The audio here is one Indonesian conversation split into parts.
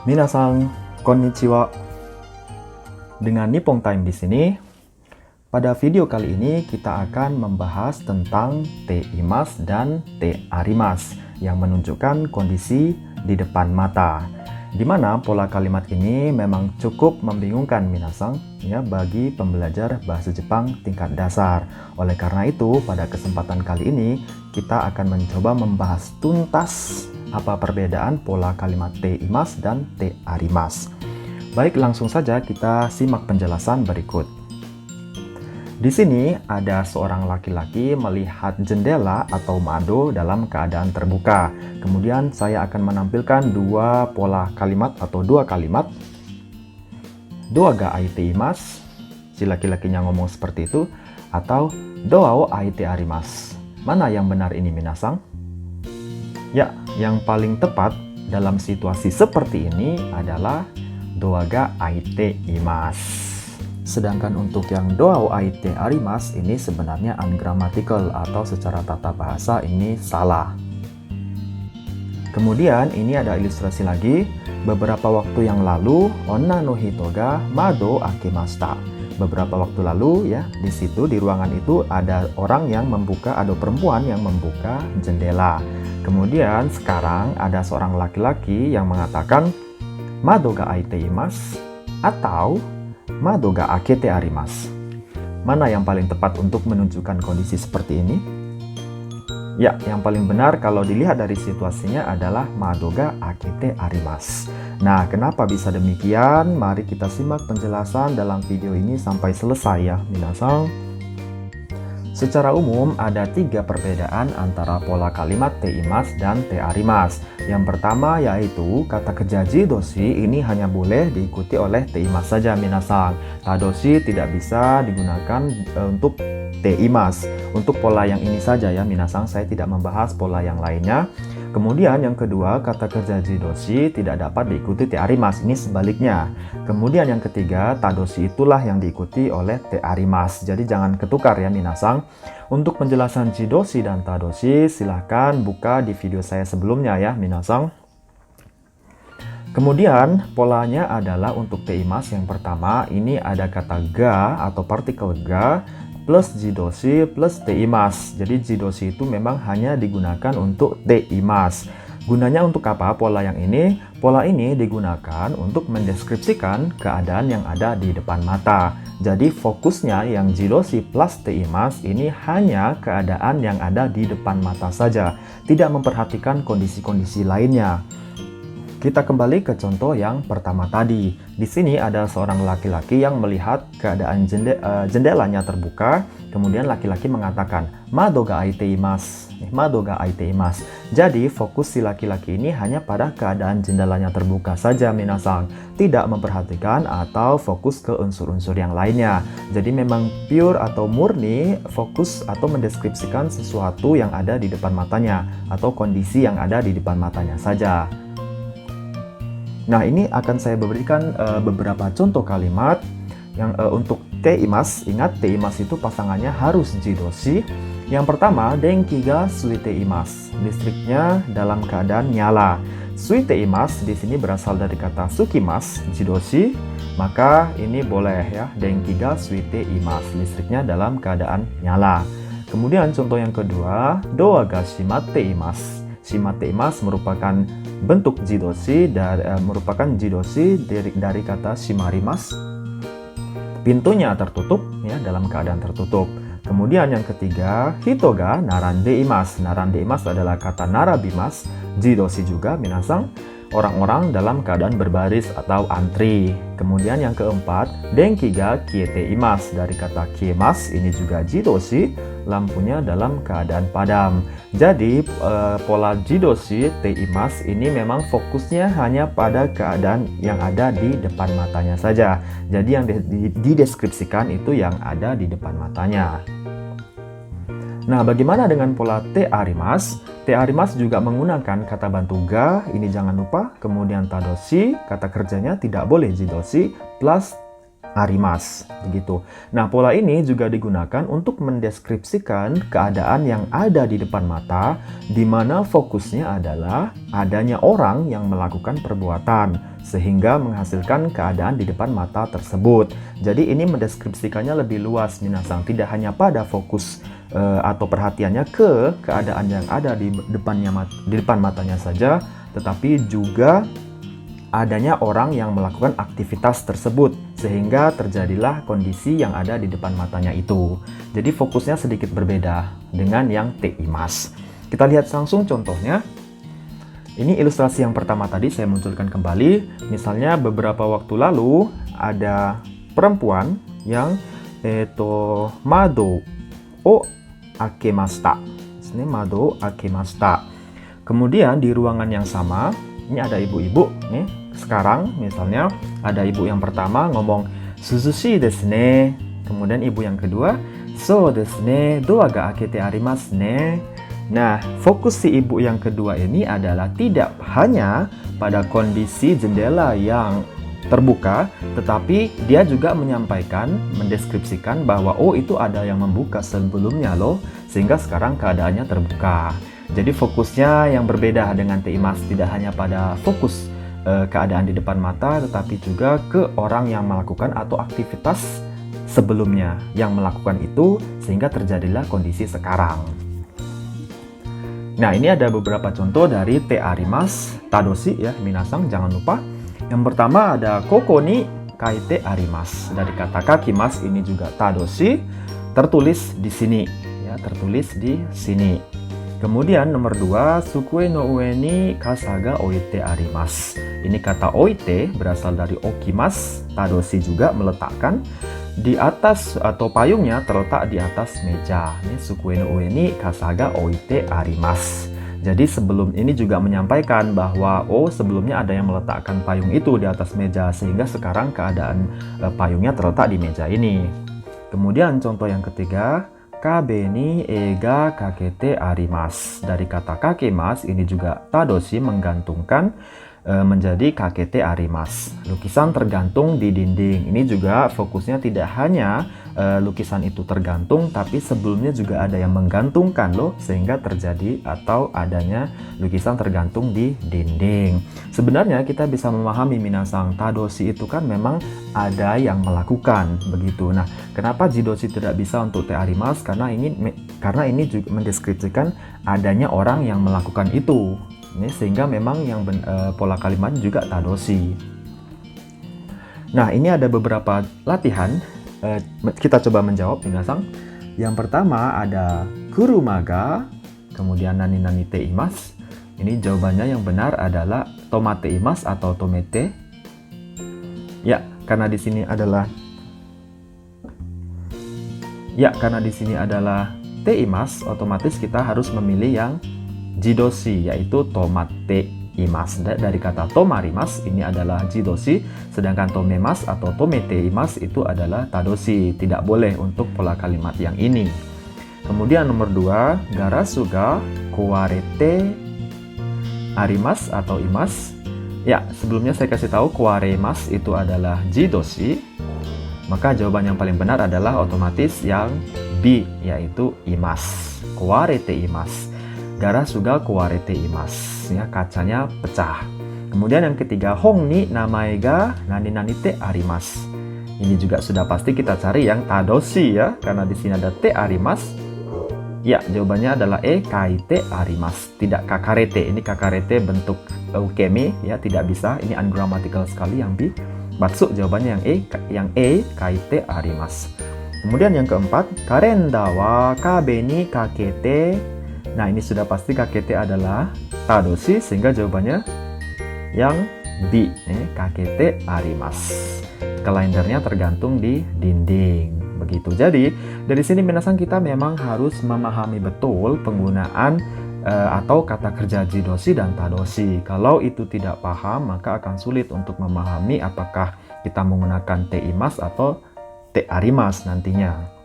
Minasan, konnichiwa. Dengan Nippon Time di sini. Pada video kali ini kita akan membahas tentang te imas dan te arimas yang menunjukkan kondisi di depan mata. Di mana pola kalimat ini memang cukup membingungkan minasan ya bagi pembelajar bahasa Jepang tingkat dasar. Oleh karena itu, pada kesempatan kali ini kita akan mencoba membahas tuntas apa perbedaan pola kalimat te imas dan te arimas. Baik, langsung saja kita simak penjelasan berikut. Di sini ada seorang laki-laki melihat jendela atau mado dalam keadaan terbuka. Kemudian saya akan menampilkan dua pola kalimat atau dua kalimat. Doa ga aite imasu, si laki-lakinya ngomong seperti itu, atau doa o aite arimasu. Mana yang benar ini minasan? Ya, yang paling tepat dalam situasi seperti ini adalah doa ga aite imasu. Sedangkan untuk yang doa o aite arimasu ini sebenarnya ungrammatical atau secara tata bahasa ini salah. Kemudian ini ada ilustrasi lagi. Beberapa waktu yang lalu, onna no hito ga mado akemashita. Beberapa waktu lalu ya, di situ di ruangan itu ada orang yang membuka, ada perempuan yang membuka jendela. Kemudian sekarang ada seorang laki-laki yang mengatakan mado ga aite imasu atau mado ga akete arimasu. Mana yang paling tepat untuk menunjukkan kondisi seperti ini? Ya, yang paling benar kalau dilihat dari situasinya adalah mado ga akete arimasu. Nah, kenapa bisa demikian? Mari kita simak penjelasan dalam video ini sampai selesai ya, minasan. Secara umum ada tiga perbedaan antara pola kalimat te imasu dan te arimasu. Yang pertama yaitu kata kerja jidoshi ini hanya boleh diikuti oleh te imasu saja minasan. Tadoshi tidak bisa digunakan untuk te imasu. Untuk pola yang ini saja ya minasan, saya tidak membahas pola yang lainnya. Kemudian yang kedua, kata kerja jidoshi tidak dapat diikuti te arimasu, ini sebaliknya. Kemudian yang ketiga, tadoshi itulah yang diikuti oleh te arimasu. Jadi jangan ketukar ya minasan. Untuk penjelasan jidoshi dan tadoshi silahkan buka di video saya sebelumnya ya minasan. Kemudian polanya adalah untuk te imasu yang pertama ini ada kata ga atau partikel ga plus jidoshi plus te imasu. Jadi jidoshi itu memang hanya digunakan untuk te imasu. Gunanya untuk apa pola yang ini? Pola ini digunakan untuk mendeskripsikan keadaan yang ada di depan mata. Jadi fokusnya yang jidoshi plus te imasu ini hanya keadaan yang ada di depan mata saja, tidak memperhatikan kondisi-kondisi lainnya. Kita kembali ke contoh yang pertama tadi. Di sini ada seorang laki-laki yang melihat keadaan jendelanya terbuka. Kemudian laki-laki mengatakan, mado ga aite imasu. Mado ga aite imasu. Jadi fokus si laki-laki ini hanya pada keadaan jendelanya terbuka saja minasan. Tidak memperhatikan atau fokus ke unsur-unsur yang lainnya. Jadi memang pure atau murni fokus atau mendeskripsikan sesuatu yang ada di depan matanya. Atau kondisi yang ada di depan matanya saja. Nah, ini akan saya berikan beberapa contoh kalimat yang untuk te imasu. Ingat, te imasu itu pasangannya harus jidoshi. Yang pertama, denki ga suite imasu. Listriknya dalam keadaan nyala. Suite imasu di sini berasal dari kata sukimasu, jidoshi. Maka ini boleh ya, denki ga suite imasu. Listriknya dalam keadaan nyala. Kemudian contoh yang kedua, doa ga shimatte imasu. Shimatte imasu merupakan bentuk jidoshi dari kata shimarimasu. Pintunya tertutup ya, dalam keadaan tertutup. Kemudian yang ketiga, hito ga narande imasu. Narande imasu adalah kata narabimasu. Jidoshi juga minasan, orang-orang dalam keadaan berbaris atau antri. Kemudian yang keempat, denki ga kiete imasu. Dari kata kiemasu ini juga jidoshi, lampunya dalam keadaan padam. Jadi pola jidoshi te imasu ini memang fokusnya hanya pada keadaan yang ada di depan matanya saja. Jadi yang dideskripsikan itu yang ada di depan matanya. Nah, bagaimana dengan pola te arimasu? Te arimasu juga menggunakan kata bantu ga, ini jangan lupa. Kemudian tadoshi, kata kerjanya tidak boleh jidoshi, plus arimas, begitu. Nah, pola ini juga digunakan untuk mendeskripsikan keadaan yang ada di depan mata, di mana fokusnya adalah adanya orang yang melakukan perbuatan, sehingga menghasilkan keadaan di depan mata tersebut. Jadi ini mendeskripsikannya lebih luas, minasang, tidak hanya pada fokus atau perhatiannya ke keadaan yang ada di depan matanya saja, tetapi juga adanya orang yang melakukan aktivitas tersebut, sehingga terjadilah kondisi yang ada di depan matanya itu. Jadi fokusnya sedikit berbeda dengan yang teimas. Kita lihat langsung contohnya. Ini ilustrasi yang pertama tadi saya munculkan kembali. Misalnya beberapa waktu lalu ada perempuan yang mado o akemashita. Ini mado akemashita. Kemudian di ruangan yang sama, ini ada ibu-ibu nih. Sekarang misalnya ada ibu yang pertama ngomong suzushi desu ne. Kemudian ibu yang kedua so desu ne, doa ga akete arimasu ne. Nah, fokus si ibu yang kedua ini adalah tidak hanya pada kondisi jendela yang terbuka, tetapi dia juga menyampaikan, mendeskripsikan bahwa oh itu ada yang membuka sebelumnya loh, sehingga sekarang keadaannya terbuka. Jadi fokusnya yang berbeda dengan teimas, tidak hanya pada fokus keadaan di depan mata, tetapi juga ke orang yang melakukan atau aktivitas sebelumnya yang melakukan itu, sehingga terjadilah kondisi sekarang. Nah, ini ada beberapa contoh dari te arimas, tadoshi ya, minasang, jangan lupa. Yang pertama ada koko ni kaite arimas. Dari kata kakimas ini juga tadoshi, tertulis di sini ya, tertulis di sini. Kemudian nomor 2, sukue no ue ni kasa ga oite arimasu. Ini kata oite berasal dari okimas, tadoshi juga meletakkan. Di atas atau payungnya terletak di atas meja. Ini sukue no ue ni kasa ga oite arimasu. Jadi sebelum ini juga menyampaikan bahwa oh sebelumnya ada yang meletakkan payung itu di atas meja, sehingga sekarang keadaan payungnya terletak di meja ini. Kemudian contoh yang ketiga, kabe ni ega kakete arimasu. Dari kata kakemas ini juga tadoshi, menggantungkan, menjadi kakete arimasu. Lukisan tergantung di dinding. Ini juga fokusnya tidak hanya lukisan itu tergantung, tapi sebelumnya juga ada yang menggantungkan loh, sehingga terjadi atau adanya lukisan tergantung di dinding. Sebenarnya kita bisa memahami minasang, tadoshi itu kan memang ada yang melakukan begitu. Nah, kenapa jidoshi tidak bisa untuk te arimasu? Karena ini juga mendeskripsikan adanya orang yang melakukan itu. Ini sehingga memang yang pola kalimat juga tadoshi. Nah, ini ada beberapa latihan. Kita coba menjawab minasang. Yang pertama ada kurumaga, kemudian nani teimasu. Ini jawabannya yang benar adalah tomate imasu atau tomete. Ya, karena di sini adalah teimasu, otomatis kita harus memilih yang jidoshi, yaitu tomate imasu. Dari kata tomarimasu ini adalah jidoshi, sedangkan tomemas atau tomete imasu itu adalah tadoshi. Tidak boleh untuk pola kalimat yang ini. Kemudian nomor 2, garasu ga kowarete arimasu atau imasu. Ya, sebelumnya saya kasih tahu kowaremas itu adalah jidoshi. Maka jawaban yang paling benar adalah otomatis yang B, yaitu imasu. Kowarete imasu. Garasu ga kowarete imasu. Ya, kacanya pecah. Kemudian yang ketiga, hong ni namae ga nani te arimasu. Ini juga sudah pasti kita cari yang tadoshi ya, karena di sini ada te arimasu. Ya, jawabannya adalah kaite arimasu, tidak kakarete. Ini kakarete bentuk ukemi ya, tidak bisa. Ini ungrammatical sekali yang B. Maksud jawabannya yang kaite arimasu. Kemudian yang keempat, karenda wa kabe ni kakete. Nah, ini sudah pasti kakete adalah tadoshi, sehingga jawabannya yang B, kakete arimasu. Kalendernya tergantung di dinding. Begitu. Jadi, dari sini minasang kita memang harus memahami betul penggunaan atau kata kerja jidoshi dan tadoshi. Kalau itu tidak paham, maka akan sulit untuk memahami apakah kita menggunakan te imasu atau te arimasu nantinya.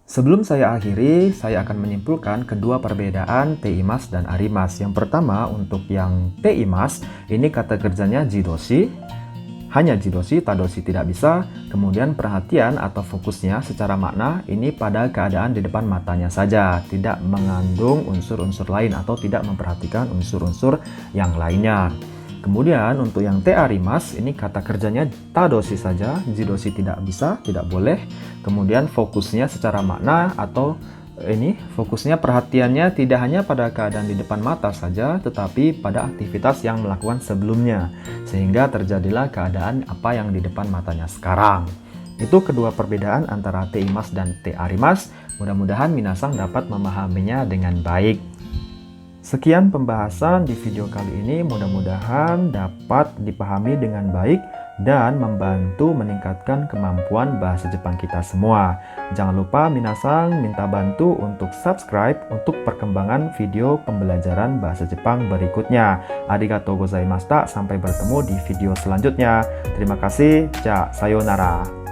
Sebelum saya akhiri, saya akan menyimpulkan kedua perbedaan te imasu dan arimasu. Yang pertama, untuk yang te imasu, ini kata kerjanya jidoshi. hanya jidoshi, tadoshi tidak bisa. Kemudian perhatian atau fokusnya secara makna ini pada keadaan di depan matanya saja, tidak mengandung unsur-unsur lain atau tidak memperhatikan unsur-unsur yang lainnya. Kemudian untuk yang te arimasu ini kata kerjanya tadoshi saja, jidoshi tidak bisa, tidak boleh. Kemudian fokusnya secara makna atau ini fokusnya perhatiannya tidak hanya pada keadaan di depan mata saja, tetapi pada aktivitas yang melakukan sebelumnya, sehingga terjadilah keadaan apa yang di depan matanya sekarang. Itu kedua perbedaan antara te imasu dan te arimasu. Mudah-mudahan minasang dapat memahaminya dengan baik. Sekian pembahasan di video kali ini, mudah-mudahan dapat dipahami dengan baik dan membantu meningkatkan kemampuan bahasa Jepang kita semua. Jangan lupa minasang minta bantu untuk subscribe untuk perkembangan video pembelajaran bahasa Jepang berikutnya. Arigatou gozaimashita, sampai bertemu di video selanjutnya. Terima kasih, sayonara.